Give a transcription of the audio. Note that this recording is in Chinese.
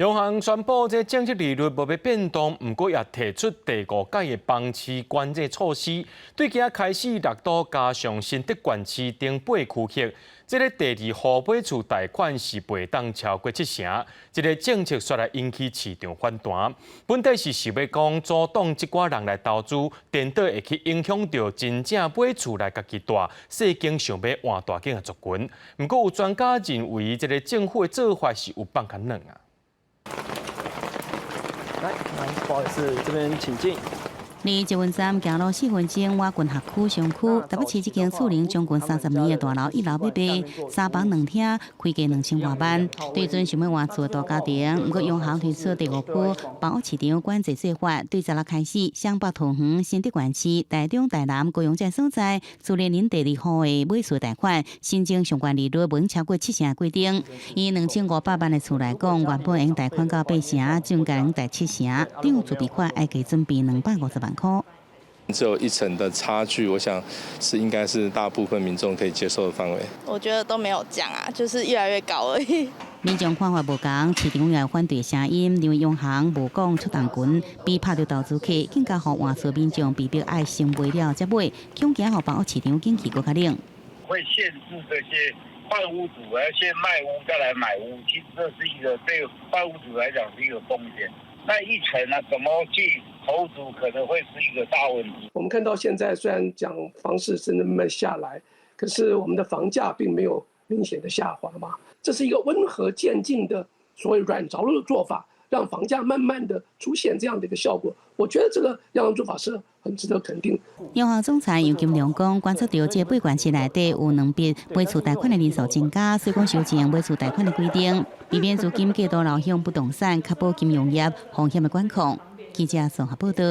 央行宣布，这政策利率无要变动，不过也提出第5届的房市管制措施，对今开始6度加上新德县市等8区域，这个第2户买厝贷款是袂当超过70%。这个政策煞来引起市场反弹。本地是想要讲阻挡一寡人来投资，颠倒会去影响到真正买厝来家己住，世间想要换大间的族群。不过有专家认为，这个政府的做法是有放较软啊。 来，不好意思，这边请进。离捷运站行路4分钟，我郡学区商区，台北市这间厝龄将近30年的大楼，1楼要卖3房2厅，开价2000多万。对准想要换厝的大家庭，不过央行推出第5区房屋市场管制做法，对10日开始，湘北、桃园、新德县市、台中、台南、高雄这所在，自年龄第2户的买厝贷款，申请相关利率不超过70%的规定。以2500万的厝来讲，原本用贷款到8%，总价能贷70%，张自备款要加准备250万。 只有1成的差距，我想应该是大部分民众可以接受的范围。我觉得都没有降啊，就是越来越高而已。民众看法无同，市场也有反对声音，因为央行无讲出动群，比拍到投资客，更加互换厝民众被迫爱先买了再买，恐惊互房屋市场景气更加冷。会限制这些换屋主要先卖屋再来买屋，其实这是一个对换屋主来讲是一个风险。 那1成呢？怎么去投资可能会是一个大问题。我们看到现在虽然讲房市是慢慢下来，可是我们的房价并没有明显的下滑嘛。这是一个温和渐进的所谓软着陆的做法，让房价慢慢的出现这样的一个效果。我觉得这个央行做法是很值得肯定。央行总裁杨金龙讲，观测到这8县市内底有2笔买厝贷款的人数增加，所以讲修正买厝贷款的规定，避免资金过度流向不动产，确保金融业风险的管控。记者综合报道。